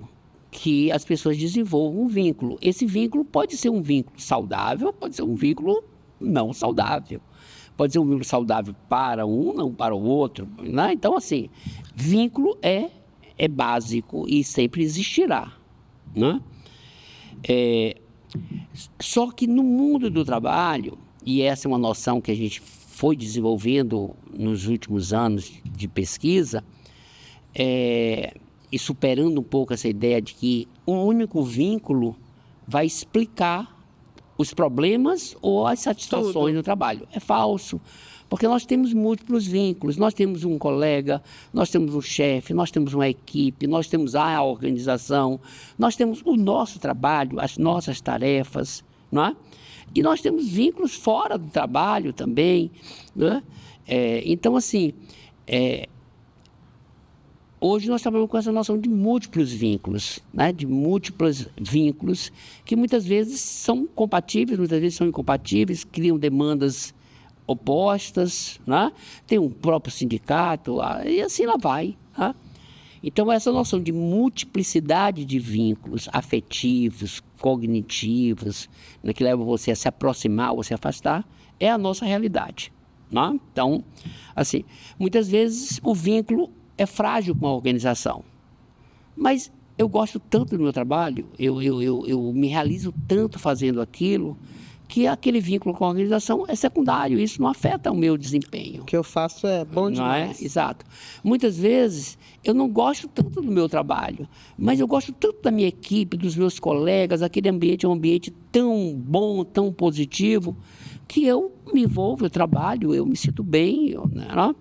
que as pessoas desenvolvam um vínculo. Esse vínculo pode ser um vínculo saudável, pode ser um vínculo não saudável. Pode ser um vínculo saudável para um, não para o outro, né? Então, assim, vínculo é básico e sempre existirá, né? Só que no mundo do trabalho, e essa é uma noção que a gente foi desenvolvendo nos últimos anos de pesquisa, e superando um pouco essa ideia de que um único vínculo vai explicar os problemas ou as satisfações do trabalho. É falso, porque nós temos múltiplos vínculos. Nós temos um colega, nós temos um chefe, nós temos uma equipe, nós temos a organização, nós temos o nosso trabalho, as nossas tarefas, não é? E nós temos vínculos fora do trabalho também, né? Então, assim, hoje nós trabalhamos com essa noção de múltiplos vínculos, né? De múltiplos vínculos que muitas vezes são compatíveis, muitas vezes são incompatíveis, criam demandas opostas, né? Tem um próprio sindicato, e assim lá vai, né? Então, essa noção de multiplicidade de vínculos afetivos, cognitivos, né, que leva você a se aproximar ou se afastar, é a nossa realidade, né? Então, assim, muitas vezes o vínculo é frágil com a organização, mas eu gosto tanto do meu trabalho, eu me realizo tanto fazendo aquilo, que aquele vínculo com a organização é secundário, isso não afeta o meu desempenho. O que eu faço é bom demais. Não é? Exato. Muitas vezes eu não gosto tanto do meu trabalho, mas eu gosto tanto da minha equipe, dos meus colegas, aquele ambiente é um ambiente tão bom, tão positivo, que eu me envolvo, eu trabalho, eu me sinto bem, né?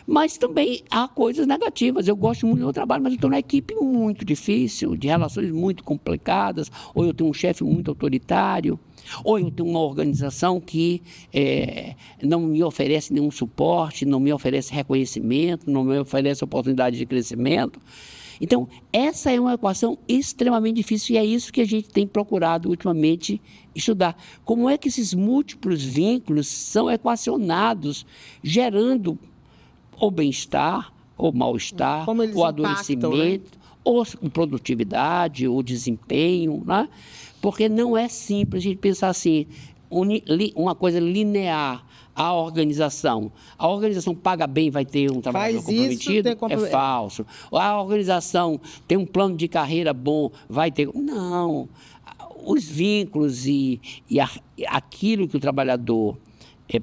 Mas também há coisas negativas. Eu gosto muito do meu trabalho, mas eu estou numa equipe muito difícil, de relações muito complicadas, ou eu tenho um chefe muito autoritário, ou eu tenho uma organização que não me oferece nenhum suporte, não me oferece reconhecimento, não me oferece oportunidade de crescimento. Então, essa é uma equação extremamente difícil e é isso que a gente tem procurado ultimamente estudar. Como é que esses múltiplos vínculos são equacionados, gerando ou bem-estar, ou mal-estar, ou adoecimento, né? Ou produtividade, ou desempenho, né? Porque não é simples a gente pensar assim, uma coisa linear. A organização paga bem, vai ter um trabalhador comprometido? É falso. A organização tem um plano de carreira bom, vai ter... Não. Os vínculos e aquilo que o trabalhador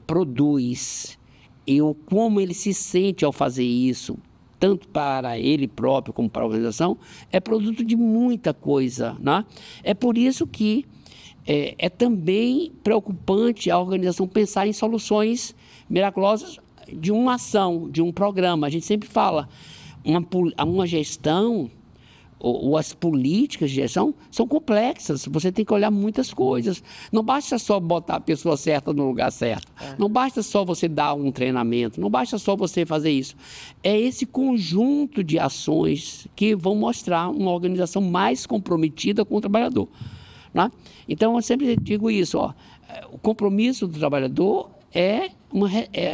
produz, e como ele se sente ao fazer isso, tanto para ele próprio como para a organização, é produto de muita coisa, né? É por isso que é também preocupante a organização pensar em soluções miraculosas de uma ação, de um programa. A gente sempre fala, uma gestão, ou as políticas de gestão são complexas, você tem que olhar muitas coisas. Não basta só botar a pessoa certa no lugar certo, não basta só você dar um treinamento, não basta só você fazer isso. É esse conjunto de ações que vão mostrar uma organização mais comprometida com o trabalhador, né? Então, eu sempre digo isso, o compromisso do trabalhador é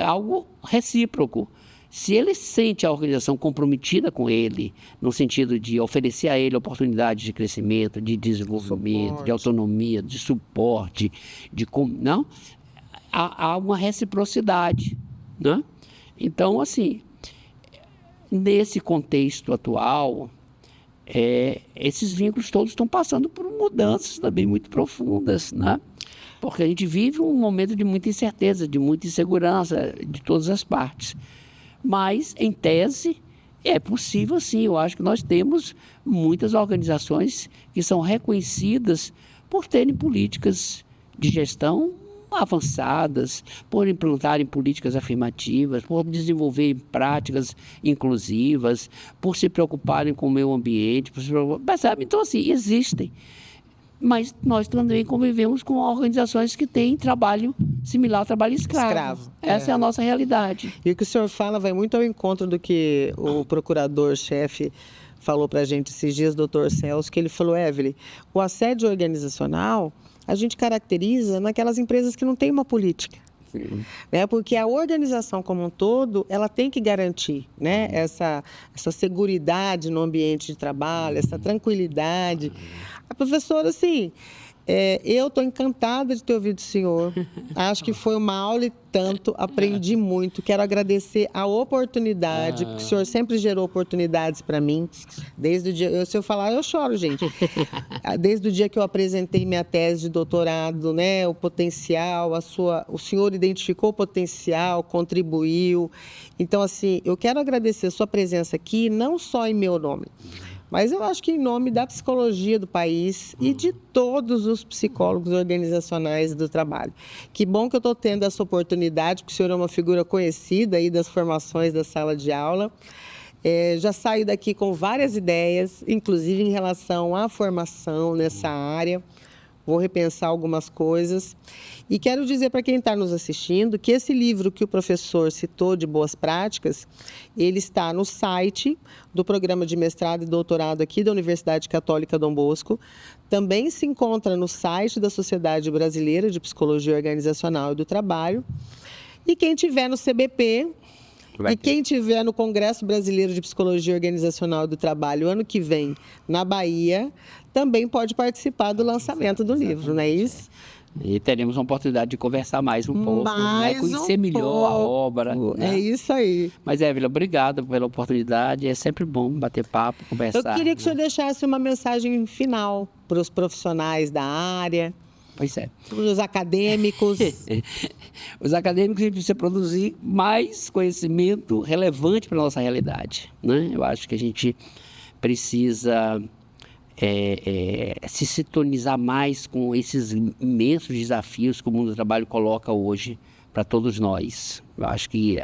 algo recíproco. Se ele sente a organização comprometida com ele, no sentido de oferecer a ele oportunidades de crescimento, de desenvolvimento, de autonomia, de suporte, não, há uma reciprocidade, né? Então, assim, nesse contexto atual, esses vínculos todos estão passando por mudanças também muito profundas, né? porque a gente vive um momento de muita incerteza, de muita insegurança de todas as partes. Mas, em tese, é possível sim. Eu acho que nós temos muitas organizações que são reconhecidas por terem políticas de gestão avançadas, por implantarem políticas afirmativas, por desenvolverem práticas inclusivas, por se preocuparem com o meio ambiente, sabe? Então, assim, existem. Mas nós também convivemos com organizações que têm trabalho similar ao trabalho escravo. Essa é a nossa realidade. E o que o senhor fala vai muito ao encontro do que o procurador-chefe falou para a gente esses dias, doutor Celso, que ele falou, Evelyn, o assédio organizacional a gente caracteriza naquelas empresas que não têm uma política. Né? Porque a organização como um todo, ela tem que garantir, né? essa seguridade no ambiente de trabalho, essa tranquilidade. A professora, assim, eu estou encantada de ter ouvido o senhor. Acho que foi uma aula e tanto, aprendi muito. Quero agradecer a oportunidade, porque o senhor sempre gerou oportunidades para mim. Desde o dia, se eu falar, eu choro, gente. Desde o dia que eu apresentei minha tese de doutorado, né, o potencial, o senhor identificou o potencial, contribuiu. Então, assim, eu quero agradecer a sua presença aqui, não só em meu nome, mas eu acho que em nome da psicologia do país e de todos os psicólogos organizacionais do trabalho. Que bom que eu estou tendo essa oportunidade, porque o senhor é uma figura conhecida aí das formações da sala de aula. Já saio daqui com várias ideias, inclusive em relação à formação nessa área. Vou repensar algumas coisas. E quero dizer para quem está nos assistindo que esse livro que o professor citou de boas práticas, ele está no site do programa de mestrado e doutorado aqui da Universidade Católica Dom Bosco. Também se encontra no site da Sociedade Brasileira de Psicologia Organizacional e do Trabalho. E quem tiver no CBP... E quem tiver no Congresso Brasileiro de Psicologia Organizacional do Trabalho ano que vem, na Bahia, também pode participar do lançamento do livro, não é isso? E teremos uma oportunidade de conversar mais um pouco, né? Conhecer melhor a obra. Né? É isso aí. Mas, Evelyn, obrigado pela oportunidade. É sempre bom bater papo, conversar. Eu queria que o senhor deixasse uma mensagem final para os profissionais da área. Pois é. Os acadêmicos. Os acadêmicos precisam produzir mais conhecimento relevante para a nossa realidade. Né? Eu acho que a gente precisa se sintonizar mais com esses imensos desafios que o mundo do trabalho coloca hoje para todos nós. Eu acho que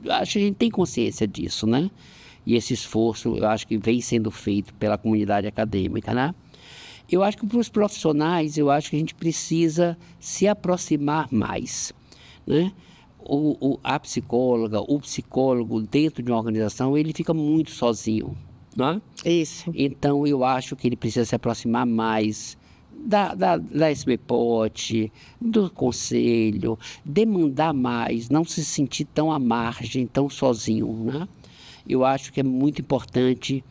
a gente tem consciência disso, né? E esse esforço, eu acho que vem sendo feito pela comunidade acadêmica, né? Eu acho que para os profissionais, eu acho que a gente precisa se aproximar mais, né? A psicóloga, o psicólogo dentro de uma organização, ele fica muito sozinho, né? Isso. Então, eu acho que ele precisa se aproximar mais da SBPOT, do conselho, demandar mais, não se sentir tão à margem, tão sozinho, né? Eu acho que é muito importante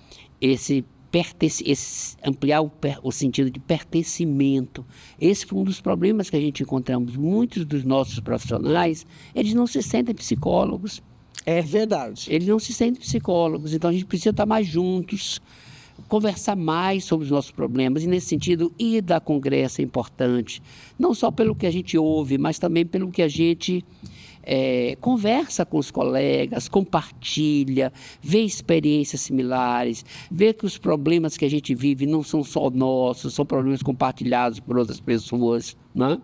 ampliar o sentido de pertencimento. Esse foi um dos problemas que a gente encontramos. Muitos dos nossos profissionais, eles não se sentem psicólogos. É verdade. Eles não se sentem psicólogos, então a gente precisa estar mais juntos, conversar mais sobre os nossos problemas, e nesse sentido, ir dar congresso é importante, não só pelo que a gente ouve, mas também pelo que a gente conversa com os colegas, compartilha, vê experiências similares, vê que os problemas que a gente vive não são só nossos, são problemas compartilhados por outras pessoas, né?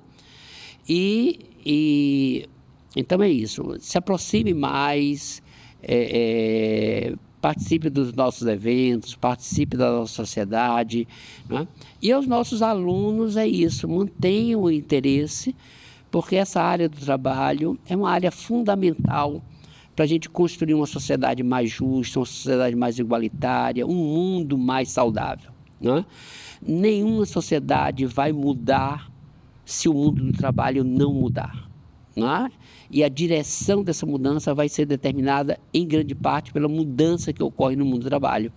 Então é isso, se aproxime mais, participe dos nossos eventos, participe da nossa sociedade, né? E aos nossos alunos é isso, mantenham o interesse, porque essa área do trabalho é uma área fundamental para a gente construir uma sociedade mais justa, uma sociedade mais igualitária, um mundo mais saudável, né? Nenhuma sociedade vai mudar se o mundo do trabalho não mudar, né? E a direção dessa mudança vai ser determinada em grande parte pela mudança que ocorre no mundo do trabalho.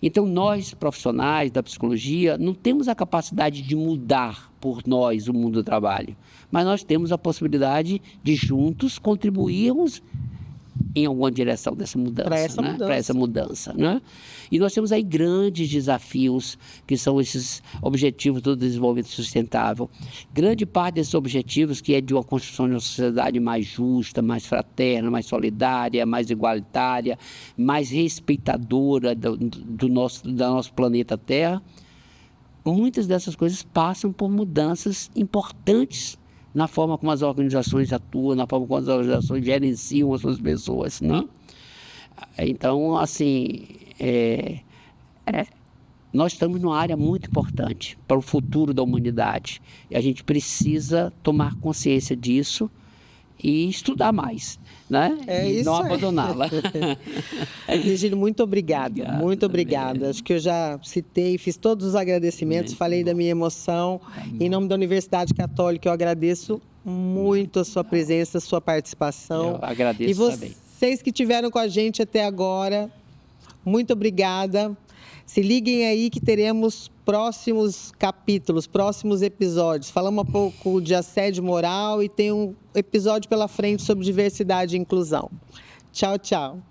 Então, nós, profissionais da psicologia, não temos a capacidade de mudar por nós o mundo do trabalho, mas nós temos a possibilidade de juntos contribuirmos em alguma direção dessa mudança, para essa mudança, né? E nós temos aí grandes desafios, que são esses objetivos do desenvolvimento sustentável. Grande parte desses objetivos, que é de uma construção de uma sociedade mais justa, mais fraterna, mais solidária, mais igualitária, mais respeitadora do nosso planeta Terra, muitas dessas coisas passam por mudanças importantes na forma como as organizações atuam, na forma como as organizações gerenciam as suas pessoas, né? Então, assim, nós estamos numa área muito importante para o futuro da humanidade. E a gente precisa tomar consciência disso e estudar mais, né? E não abandoná-la. Virgílio, muito obrigada. Muito obrigada. Acho que eu já citei, fiz todos os agradecimentos, falei da minha emoção. Em nome da Universidade Católica, eu agradeço muito a sua presença, a sua participação. Eu agradeço também. E vocês que estiveram com a gente até agora, muito obrigada. Se liguem aí que teremos próximos capítulos, próximos episódios. Falamos um pouco de assédio moral e tem um episódio pela frente sobre diversidade e inclusão. Tchau, tchau.